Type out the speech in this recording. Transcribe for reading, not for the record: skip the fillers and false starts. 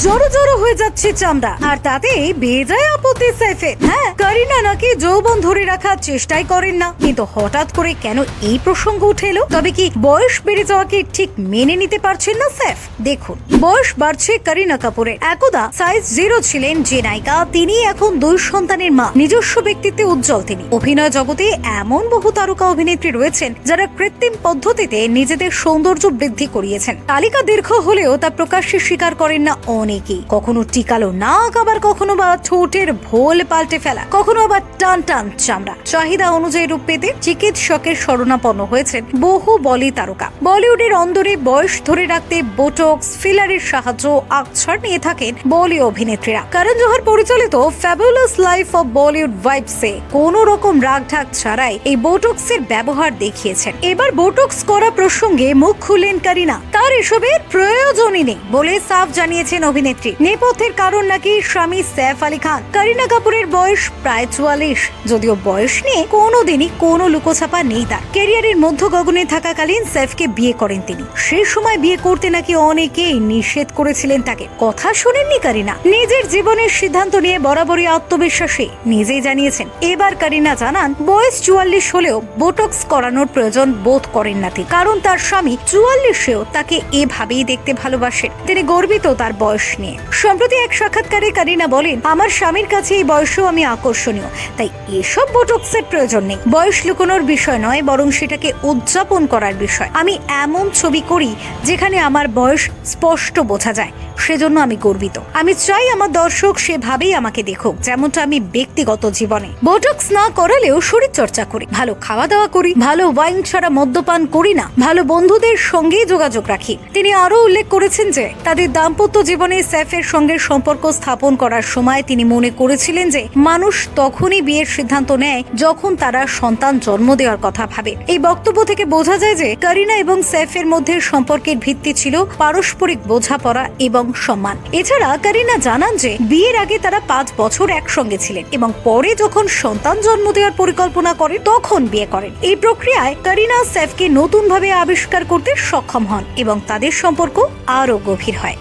জড়ো জড়ো হয়ে যাচ্ছে চামড়া, আর তাতে বেজায় আপত্তি সাইফের। হ্যাঁ, কারিনা নাকি যৌবন ধরে রাখার চেষ্টাই করেন না, কিন্তু হঠাৎ করে কেন এই প্রসঙ্গ উঠে এলো? তবে কি বয়স বেড়ে যাওয়াকে ঠিক মেনে নিতে পারছেন না সাইফ? দেখুন, বয়স বাড়ছে কারিনা কাপুরের। একদা সাইজ 0 ছিলেন যে নায়িকা, তিনি এখন 2 সন্তানের মা। নিজস্ব ব্যক্তিত্বে উজ্জ্বল তিনি। অভিনয় জগতে এমন বহু তারকা অভিনেত্রী রয়েছেন যারা কৃত্রিম পদ্ধতিতে নিজেদের সৌন্দর্য বৃদ্ধি করিয়েছেন। তালিকা দীর্ঘ হলেও তা প্রকাশ্যে স্বীকার করেন না অনেকেই। কখনো টিকালো নাক, আবার কখনো বা ঠোঁটের ভোল পাল্টে ফেলা, কখনো আবার টান টান চামড়া। চাহিদা অনুযায়ী রূপ পেতে চিকিৎসকের শরণাপন্ন হয়েছেন বহু বলি তারকা। বলিউডের অন্দরে বয়স ধরে রাখতে বোটক্স, ফিলারের সাহায্য, আকছাড় নিয়ে থাকেন বলি অভিনেত্রীরা। করণ জোহর পরিচালিত ফ্যাবুলাস লাইফ অফ বলিউড ভাইবসে কোন রকম রাগঢাক ছাড়াই এই বোটক্সের ব্যবহার দেখিয়েছেন। এবার বোটক্স করা প্রসঙ্গে মুখ খুললেন কারিনা। তার এসবের প্রয়োজনই নেই বলে সাফ জানিয়েছেন অভিনেত্রী। নেপথ্যের কারণ নাকি স্বামী সৈফ আলী খান। কারিনা কাপুরের বয়স প্রায় 44, যদিও বয়স নিয়ে কোনোদিনই কোনো লুকোছাপা নেই তার। ক্যারিয়ারের মধ্য গগনে থাকাকালীন সৈফকে বিয়ে করেন তিনি। সেই সময় বিয়ে করতে নাকি অনেকেই নিষেধ করেছিলেন তাকে। কথা শোনেননি কারিনা। নিজের জীবনের সিদ্ধান্ত নিয়ে বরাবরই আত্মবিশ্বাসী, নিজেই জানিয়েছেন। এবার কারিনা জানান, বয়স 44 হলেও বোটক্স করানোর প্রয়োজন বোধ করেন না তিনি, কারণ তার স্বামী 44-এও তাকে এভাবেই দেখতে ভালোবাসেন। তিনি গর্বিত তার বয়স নিয়ে। সম্প্রতি এক সাক্ষাৎকারে কারিনা বলেন, আমার স্বামীর কাছে এই বয়সেও আমি আকর্ষণীয়, তাই এসব বোটক্সের প্রয়োজন নেই। বয়স লুকোনোর বিষয় নয়, বরং সেটাকে উদযাপন করার বিষয়। আমি এমন ছবি করি যেখানে আমার বয়স স্পষ্ট বোঝা যায়, সেজন্য আমি গর্বিত। আমি চাই আমার দর্শক সেভাবেই আমাকে দেখুক, যেমনটা আমি ব্যক্তিগত জীবনে। বোটক্স না করালেও শরীর চর্চা করি, ভালো খাওয়া দাওয়া করি, ভালো ওয়াইন ছাড়া মদ্যপান করি না, ভালো বন্ধুদের সঙ্গে যোগাযোগ রাখি। তিনি আরো উল্লেখ করেছেন যে তাদের দাম্পত্য জীবনে সৈফের সঙ্গে সম্পর্ক স্থাপন করার সময় তিনি মনে করেছিলেন যে মানুষ তখনই বিয়ের সিদ্ধান্ত নেয় যখন তারা সন্তান জন্ম দেওয়ার কথা ভাবে। এই বক্তব্য থেকে বোঝা যায় যে কারিনা এবং সৈফের মধ্যে সম্পর্কের ভিত্তি ছিল পারস্পরিক বোঝাপড়া এবং সম্মান। এছাড়া কারিনা জানান যে বিয়ের আগে তারা 5 বছর একসঙ্গে ছিলেন এবং পরে যখন সন্তান জন্ম দেওয়ার পরিকল্পনা করেন তখন বিয়ে করেন। এই প্রক্রিয়ায় কারিনা সৈফকে নতুনভাবে আবিষ্কার করতে সক্ষম হন এবং তাদের সম্পর্ক আরো গভীর হয়।